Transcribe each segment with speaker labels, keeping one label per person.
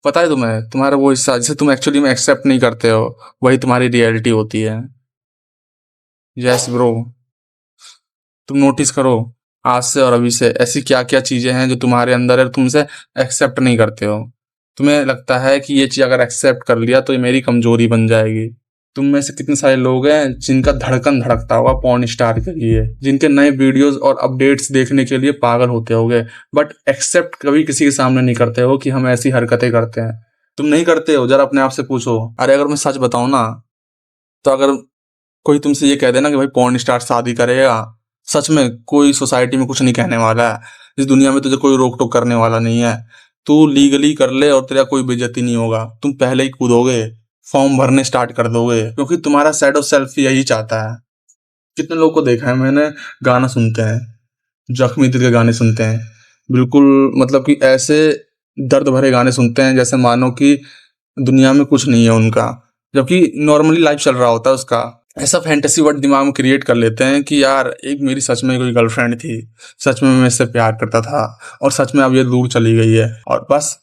Speaker 1: पता है तुम्हें, तुम्हारा वो हिस्सा जिसे तुम एक्चुअली में एक्सेप्ट नहीं करते हो, वही तुम्हारी रियलिटी होती है। Yes bro. तुम नोटिस करो, आज से और अभी से ऐसी क्या क्या चीजें हैं जो तुम्हारे अंदर है, तुमसे एक्सेप्ट नहीं करते हो। तुम्हें लगता है कि ये चीज अगर एक्सेप्ट कर लिया तो ये मेरी कमजोरी बन जाएगी। तुम में से कितने सारे लोग हैं जिनका धड़कन धड़कता होगा पॉर्न स्टार के लिए, जिनके नए वीडियोस और अपडेट्स देखने के लिए पागल होते होगे, बट एक्सेप्ट कभी किसी के सामने नहीं करते हो कि हम ऐसी हरकतें करते हैं। तुम नहीं करते हो, जरा अपने आप से पूछो। अरे अगर मैं सच बताऊं ना, तो अगर कोई तुमसे ये कह देना कि भाई पॉर्न स्टार शादी करेगा, सच में कोई सोसाइटी में कुछ नहीं कहने वाला है। इस दुनिया में तुझे कोई रोक टोक करने वाला नहीं है। तू लीगली कर ले और तेरा कोई बेइज्जती नहीं होगा, तुम पहले ही कूदोगे, फॉर्म भरने स्टार्ट कर दोगे, क्योंकि तुम्हारा शैडो सेल्फ यही चाहता है। कितने लोग को देखा है मैंने, गाना सुनते हैं, जख्मी दिल के गाने सुनते हैं, बिल्कुल मतलब कि ऐसे दर्द भरे गाने सुनते हैं जैसे मानो कि दुनिया में कुछ नहीं है उनका, जबकि नॉर्मली लाइफ चल रहा होता है उसका। ऐसा फैंटेसी वर्ड दिमाग में क्रिएट कर लेते हैं कि यार एक मेरी सच में कोई गर्लफ्रेंड थी, सच में मैं इससे प्यार करता था, और सच में अब ये दूर चली गई है। और बस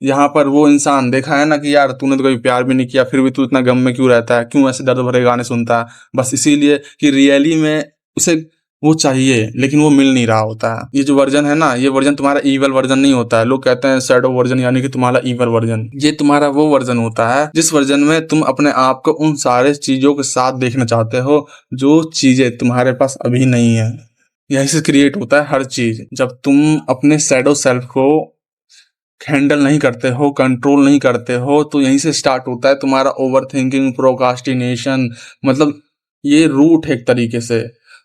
Speaker 1: यहाँ पर वो इंसान देखा है ना कि यार तूने तो कभी प्यार भी नहीं किया, फिर भी तू इतना गम में क्यों रहता है, क्यों ऐसे दर्द भरे गाने सुनता है, बस इसीलिए कि रियली में उसे वो चाहिए लेकिन वो मिल नहीं रहा होता है। ये जो वर्जन है ना, ये वर्जन तुम्हारा ईवल वर्जन नहीं होता है। लोग कहते हैं शैडो वर्जन यानी कि तुम्हारा ईवल वर्जन, ये तुम्हारा वो वर्जन होता है जिस वर्जन में तुम अपने आप को उन सारे चीजों के साथ देखना चाहते हो जो चीजें तुम्हारे पास अभी नहीं है। यहीं से क्रिएट होता है हर चीज। जब तुम अपने शैडो सेल्फ को हैंडल नहीं करते हो, कंट्रोल नहीं करते हो, तो यहीं से स्टार्ट होता है तुम्हारा ओवर थिंकिंग, प्रोकास्टिनेशन। मतलब ये रूट है एक तरीके से।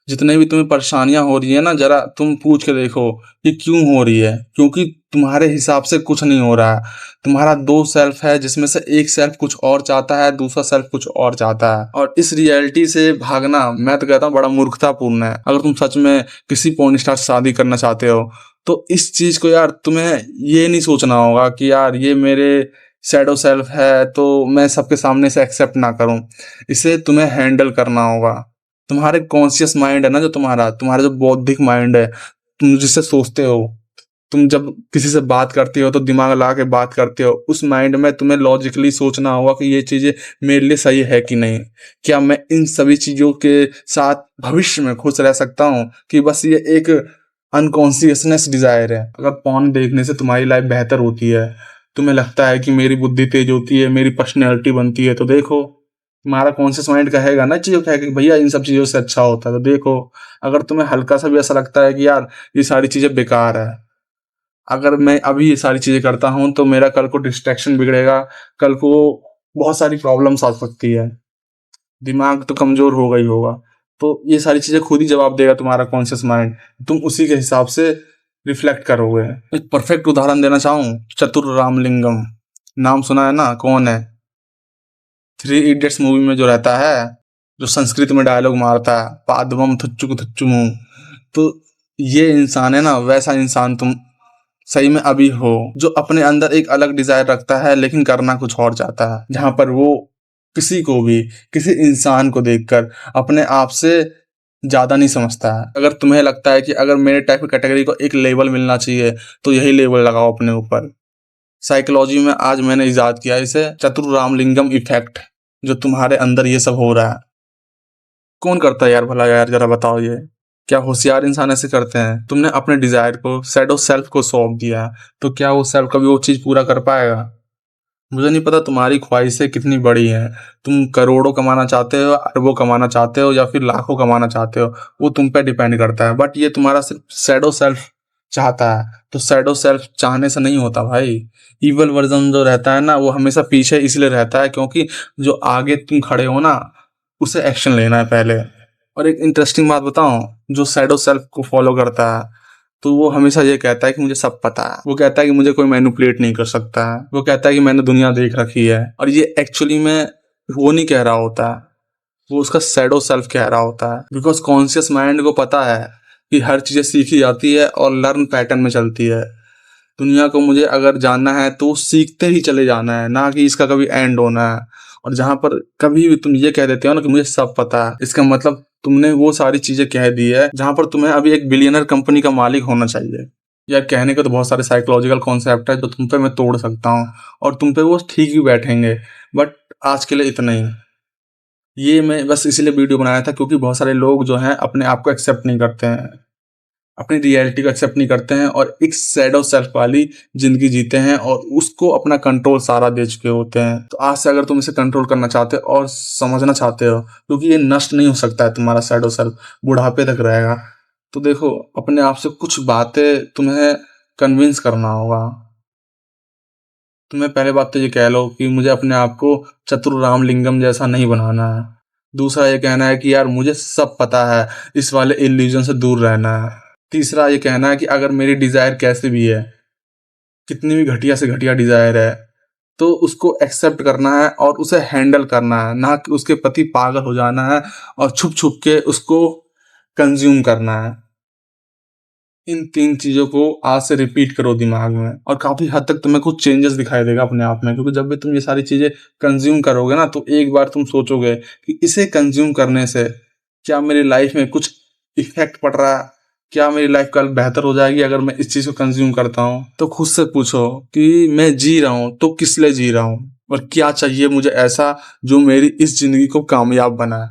Speaker 1: जितने भी तुम्हें परेशानियां हो रही है ना, जरा तुम पूछ के देखो कि क्यों हो रही है। क्योंकि तुम्हारे हिसाब से कुछ नहीं हो रहा है। तुम्हारा दो सेल्फ है जिसमें से एक सेल्फ कुछ और चाहता है, दूसरा सेल्फ कुछ और चाहता है, और इस रियलिटी से भागना मैं तो कहता हूँ बड़ा मूर्खतापूर्ण है। अगर तुम सच में किसी पॉर्न स्टार से शादी करना चाहते हो तो इस चीज को यार तुम्हें ये नहीं सोचना होगा कि यार ये मेरे शैडो सेल्फ है तो मैं सबके सामने से एक्सेप्ट ना करूं। इसे तुम्हें हैंडल करना होगा। तुम्हारे कॉन्शियस माइंड है ना, जो तुम्हारा तुम्हारा जो बौद्धिक माइंड है, तुम जिससे सोचते हो, तुम जब किसी से बात करते हो तो दिमाग लगा के बात करते हो, उस माइंड में तुम्हें लॉजिकली सोचना होगा कि ये चीजें मेरे लिए सही है कि नहीं। क्या मैं इन सभी चीजों के साथ भविष्य में खुश रह सकता हूँ, कि बस ये एक अनकॉन्शियसनेस डिजायर है। अगर पॉर्न देखने से तुम्हारी लाइफ बेहतर होती है, तुम्हें लगता है कि मेरी बुद्धि तेज होती है, मेरी पर्सनैलिटी बनती है, तो देखो तुम्हारा कॉन्शियस माइंड कहेगा ना चीजों, कहेगा कि भैया इन सब चीजों से अच्छा होता है, तो देखो। अगर तुम्हें हल्का सा भी ऐसा लगता है कि यार ये सारी चीजें बेकार है, अगर मैं अभी ये सारी चीजें करता हूँ तो मेरा कल को डिस्ट्रैक्शन बिगड़ेगा, कल को बहुत सारी प्रॉब्लम्स आ सकती है, दिमाग तो कमजोर होगा ही होगा, तो ये सारी चीजें खुद ही जवाब देगा तुम्हारा कॉन्शियस माइंड। तुम उसी के हिसाब से रिफ्लेक्ट करोगे। एक परफेक्ट उदाहरण देना चाहूँ, चतुर रामलिंगम, नाम सुना है ना? कौन है? थ्री इडियट्स मूवी में जो रहता है, जो संस्कृत में डायलॉग मारता है, पादवम थुच्चुक थुच्चुमु। तो ये इंसान है ना, वैसा इंसान तुम सही में अभी हो, जो अपने अंदर एक अलग डिजायर रखता है लेकिन करना कुछ और चाहता है। जहां पर वो किसी को भी, किसी इंसान को देखकर अपने आप से ज्यादा नहीं समझता है। अगर तुम्हें लगता है कि अगर मेरे टाइप की कैटेगरी को एक लेवल मिलना चाहिए तो यही लेवल लगाओ अपने ऊपर। साइकोलॉजी में आज मैंने इजाद किया इसे, चतुर रामलिंगम इफेक्ट। जो तुम्हारे अंदर ये सब हो रहा है, कौन करता है यार भला? यार जरा बताओ, ये क्या होशियार इंसान ऐसे करते हैं? तुमने अपने डिजायर को, शैडो सेल्फ को सौंप दिया, तो क्या वो सेल्फ कभी वो चीज पूरा कर पाएगा? मुझे नहीं पता तुम्हारी ख्वाहिशें कितनी बड़ी हैं। तुम करोड़ों कमाना चाहते हो, अरबों कमाना चाहते हो, या फिर लाखों कमाना चाहते हो, वो तुम पे डिपेंड करता है। बट ये तुम्हारा सिर्फ शैडो सेल्फ चाहता है, तो शैडो सेल्फ चाहने से नहीं होता भाई। इवल वर्जन जो रहता है ना, वो हमेशा पीछे इसलिए रहता है क्योंकि जो आगे तुम खड़े हो ना, उसे एक्शन लेना है पहले। और एक इंटरेस्टिंग बात बताऊं, जो शैडो सेल्फ को फॉलो करता है तो वो हमेशा ये कहता है कि मुझे सब पता है। वो कहता है कि मुझे कोई मैनिपुलेट नहीं कर सकता है। वो कहता है कि मैंने दुनिया देख रखी है। और ये एक्चुअली में वो नहीं कह रहा होता, वो उसका शैडो सेल्फ कह रहा होता है। बिकॉज कॉन्शियस माइंड को पता है कि हर चीजें सीखी जाती है और लर्न पैटर्न में चलती है। दुनिया को मुझे अगर जानना है तो सीखते ही चले जाना है, ना कि इसका कभी एंड होना है। और जहां पर कभी भी तुम ये कह देते हो ना कि मुझे सब पता है, इसका मतलब तुमने वो सारी चीजें कह दी है जहां पर तुम्हें अभी एक बिलियनर कंपनी का मालिक होना चाहिए। यार कहने के तो बहुत सारे साइकोलॉजिकल कॉन्सेप्ट है जो तुम पे मैं तोड़ सकता हूँ और तुम पे वो ठीक भी बैठेंगे, बट आज के लिए इतना ही। ये मैं बस इसीलिए वीडियो बनाया था क्योंकि बहुत सारे लोग जो हैं अपने आप को एक्सेप्ट नहीं करते हैं, अपनी रियलिटी को एक्सेप्ट नहीं करते हैं और एक शैडो सेल्फ वाली जिंदगी जीते हैं और उसको अपना कंट्रोल सारा दे चुके होते हैं। तो आज से अगर तुम इसे कंट्रोल करना चाहते हो और समझना चाहते हो, क्योंकि ये नष्ट नहीं हो सकता है, तुम्हारा शैडो सेल्फ बुढ़ापे तक रहेगा, तो देखो अपने आप से कुछ बातें तुम्हें कन्विंस करना होगा। तुम्हें पहले बात तो ये कह लो कि मुझे अपने आप को चतुर रामलिंगम जैसा नहीं बनाना है। दूसरा ये कहना है कि यार मुझे सब पता है, इस वाले इल्यूजन से दूर रहना है। तीसरा ये कहना है कि अगर मेरी डिजायर कैसे भी है, कितनी भी घटिया से घटिया डिजायर है, तो उसको एक्सेप्ट करना है और उसे हैंडल करना है, ना कि उसके प्रति पागल हो जाना है और छुप छुप के उसको कंज्यूम करना है। इन 3 चीज़ों को आज से रिपीट करो दिमाग में और काफ़ी हद तक तुम्हें कुछ चेंजेस दिखाई देगा अपने आप में, क्योंकि जब भी तुम ये सारी चीज़ें कंज्यूम करोगे ना, तो एक बार तुम सोचोगे कि इसे कंज्यूम करने से क्या मेरी लाइफ में कुछ इफेक्ट पड़ रहा है, क्या मेरी लाइफ कल बेहतर हो जाएगी अगर मैं इस चीज़ को कंज्यूम करता हूँ। तो खुद से पूछो कि मैं जी रहा हूँ तो किस लिए जी रहा हूँ और क्या चाहिए मुझे ऐसा जो मेरी इस जिंदगी को कामयाब बनाए।